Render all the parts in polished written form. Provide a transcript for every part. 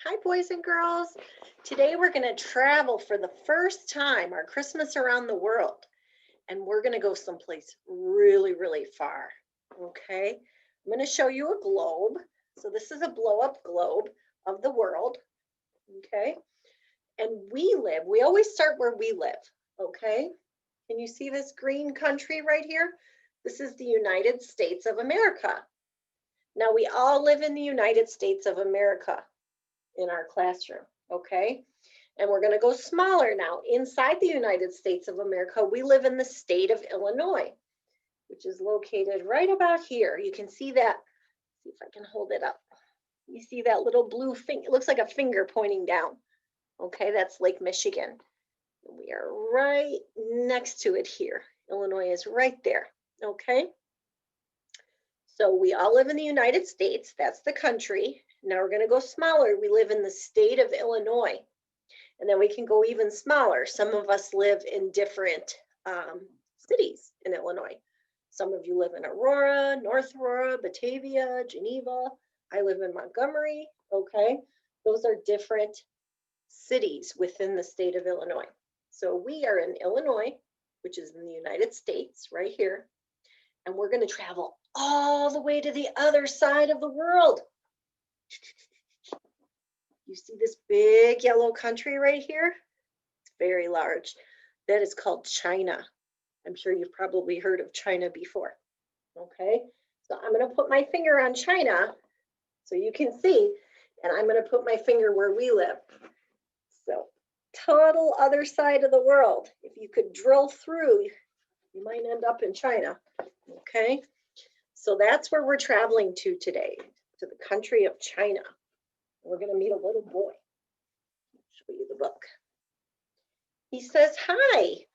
Hi, boys and girls. Today we're going to travel for the first time, our Christmas around the world. And we're going to go someplace really, really far. Okay. I'm going to show you a globe. So this is a blow up globe of the world. Okay. And we always start where we live. Okay. Can you see this green country right here? This is the United States of America. Now we all live in the United States of America in our classroom, okay? And we're gonna go smaller now. Inside the United States of America, we live in the state of Illinois, which is located right about here. You can see that, see if I can hold it up. You see that little blue thing, it looks like a finger pointing down. Okay, that's Lake Michigan. We are right next to it here. Illinois is right there, okay? So we all live in the United States, that's the country. Now we're gonna go smaller. We live in the state of Illinois. And then we can go even smaller. Some of us live in different cities in Illinois. Some of you live in Aurora, North Aurora, Batavia, Geneva. I live in Montgomery, okay? Those are different cities within the state of Illinois. So we are in Illinois, which is in the United States, right here. And we're gonna travel all the way to the other side of the world. You see this big yellow country right here? It's very large. That is called China. I'm sure you've probably heard of China before. Okay, so I'm going to put my finger on China so you can see, and I'm going to put my finger where we live. So, total other side of the world. If you could drill through, you might end up in China. Okay, so that's where we're traveling to today, to the country of China. We're going to meet a little boy. I'll show you the book. He says, "Hi,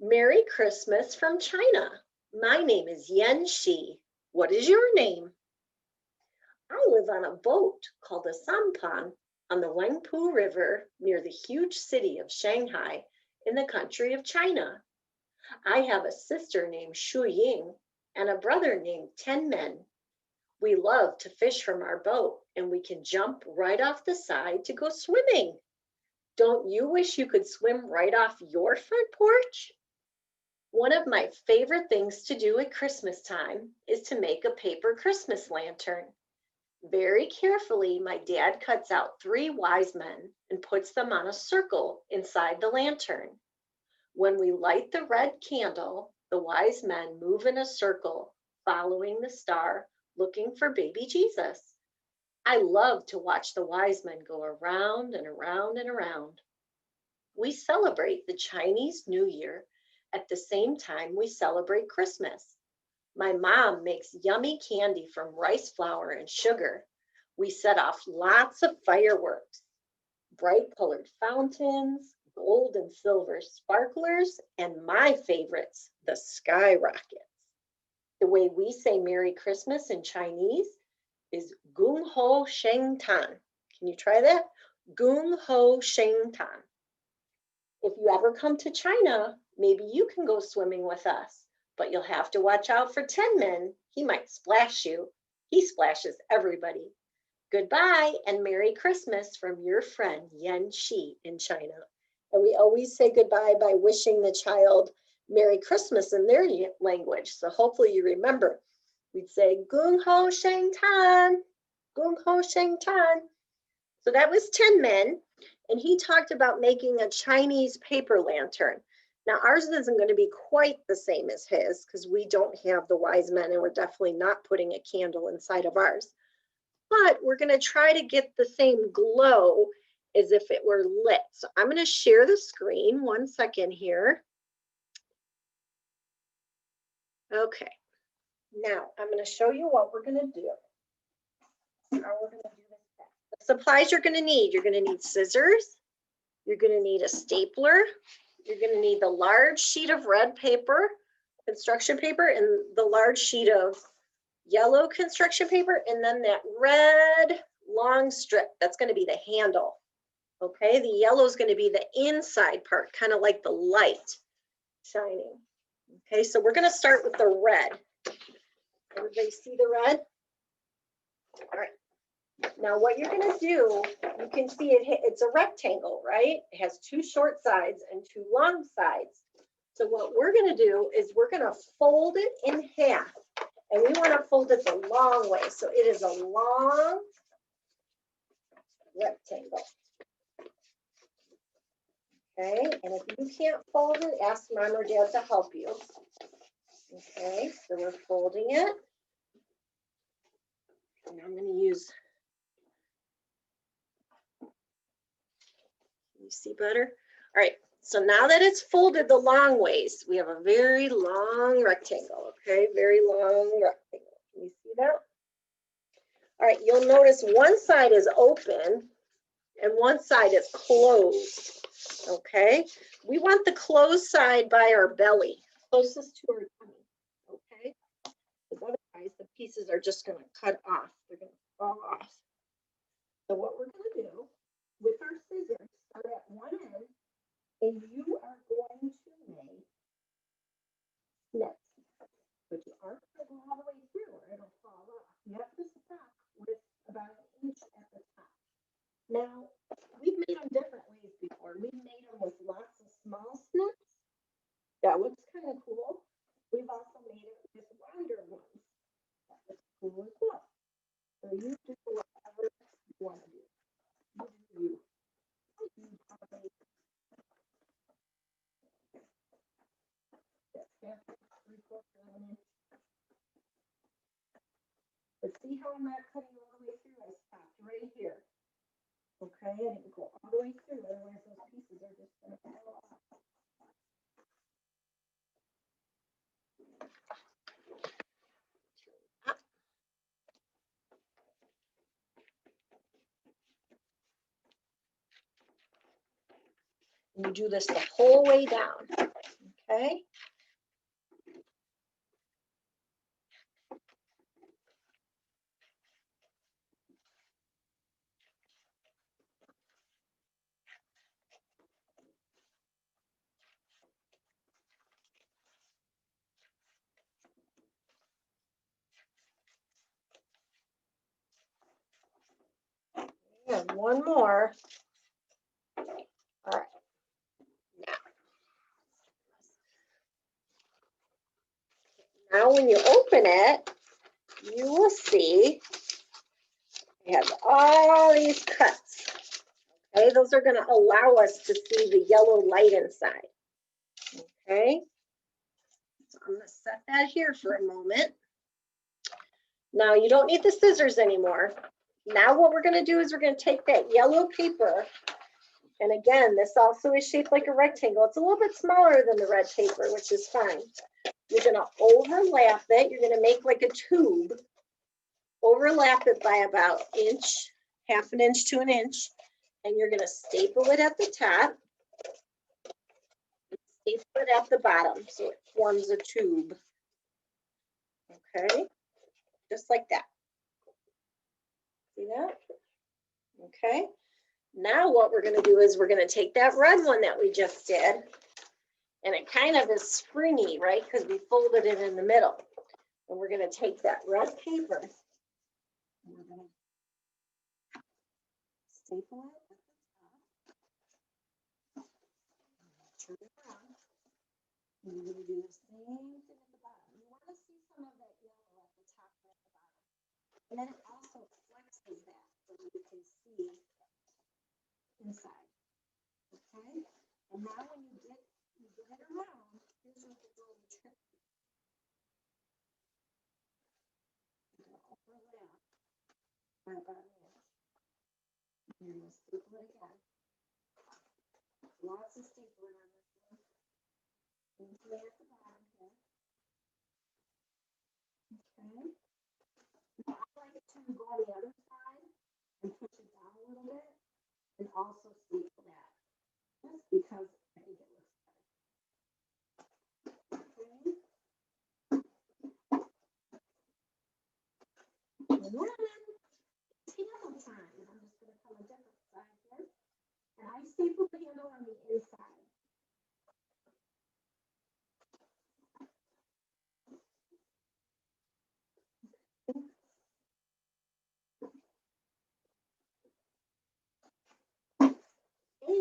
Merry Christmas from China. My name is Yan Shi. What is your name?" "I live on a boat called a sampan on the Wangpu River near the huge city of Shanghai in the country of China. I have a sister named Shu Ying and a brother named Ten Men. We love to fish from our boat and we can jump right off the side to go swimming. Don't you wish you could swim right off your front porch?" One of my favorite things to do at Christmas time is to make a paper Christmas lantern. Very carefully, my dad cuts out 3 wise men and puts them on a circle inside the lantern. When we light the red candle, the wise men move in a circle, following the star, looking for baby Jesus. I love to watch the wise men go around and around and around. We celebrate the Chinese New Year at the same time we celebrate Christmas. My mom makes yummy candy from rice flour and sugar. We set off lots of fireworks, bright colored fountains, gold and silver sparklers, and my favorites, the skyrockets. The way we say Merry Christmas in Chinese is Gung Ho Sheng Tan. Can you try that? Gung Ho Sheng Tan. If you ever come to China, maybe you can go swimming with us, but you'll have to watch out for Ten Men. He might splash you. He splashes everybody. Goodbye and Merry Christmas from your friend Yan Shi in China. And we always say goodbye by wishing the child Merry Christmas in their language. So hopefully you remember. We'd say Gung Ho Sheng Tan, Gung Ho Sheng Tan. So that was Ten Men. And he talked about making a Chinese paper lantern. Now ours isn't going to be quite the same as his because we don't have the wise men and we're definitely not putting a candle inside of ours. But we're going to try to get the same glow as if it were lit. So I'm going to share the screen. 1 second here. Okay. Now I'm going to show you what we're going to do. How we're going to do this. The supplies you're going to need. You're going to need scissors. You're going to need a stapler. You're going to need the large sheet of red paper, construction paper, and the large sheet of yellow construction paper, and then that red long strip. That's going to be the handle. Okay, the yellow is going to be the inside part, kind of like the light shining. Okay, so we're going to start with the red. Everybody see the red? All right. Now what you're gonna do, you can see it's a rectangle, right? It has two short sides and two long sides. So what we're gonna do is we're gonna fold it in half, and we wanna fold it the long way. So it is a long rectangle. Okay, and if you can't fold it, ask mom or dad to help you. Okay, so we're folding it. And I'm gonna use, you see better? All right, so now that it's folded the long ways, we have a very long rectangle, okay? Very long rectangle. Can you see that? All right, you'll notice one side is open and one side is closed, okay? We want the closed side by our belly, closest to our tummy, okay? Because otherwise the pieces are just gonna cut off. They're gonna fall off. So what we're gonna do with our scissors, start at one end, and you are going to make snips. But you aren't going to go all the way through or it'll fall off. You have to stop with about an inch at the top. Now, we've made them different ways before. We've made them with lots of small snips. That looks kind of cool. We've also made it with wider ones. That looks cool as well. So you do whatever you want to do. You do you. But see how I'm not cutting all the way through? I stopped right here. Okay, I didn't go all the way through, otherwise those pieces are just going to fall off. You do this the whole way down, okay? And one more. All right. Now when you open it, you will see it has all these cuts. Okay, those are going to allow us to see the yellow light inside. Okay, so I'm going to set that here for a moment. Now you don't need the scissors anymore. Now what we're going to do is we're going to take that yellow paper, and again, this also is shaped like a rectangle. It's a little bit smaller than the red paper, which is fine. You're going to overlap it. You're going to make like a tube. Overlap it by about inch, half an inch to an inch, and you're going to staple it at the top. Staple it at the bottom so it forms a tube. Okay, just like that. See that? Okay. Now what we're going to do is we're going to take that red one that we just did, and it kind of is springy, right? Because we folded it in the middle. And we're going to take that red paper, and we're going to staple it at the top. Turn it around. And we're going to do the same thing at the bottom. You want to see some of that yellow at the top and at the bottom. And then it also flexes that so you can see inside. Okay? And now when you get it around, here's what the little trick. You're going to overlap by about an inch. And you'll staple it again. Lots of stapling on this one. Usually at the bottom here. Okay. Now I like to go on the other side and push it down a little bit and also staple that. Just because I think it looks better. Okay. And then it's handle time. I'm just going to come a different side here. And I staple the handle on the inside.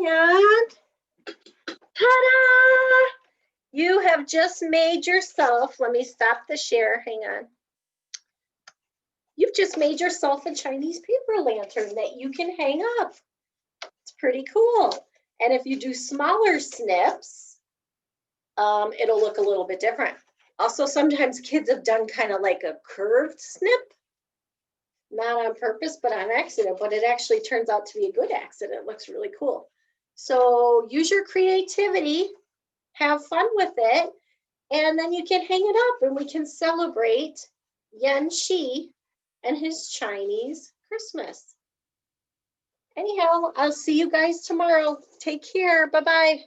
And ta-da! You have just made yourself, let me stop the share, hang on. You've just made yourself a Chinese paper lantern that you can hang up. It's pretty cool. And if you do smaller snips, it'll look a little bit different. Also, sometimes kids have done kind of like a curved snip, not on purpose, but on accident, but it actually turns out to be a good accident. It looks really cool. So use your creativity, have fun with it, and then you can hang it up and we can celebrate Yan Shi and his Chinese Christmas. Anyhow, I'll see you guys tomorrow. Take care. Bye-bye.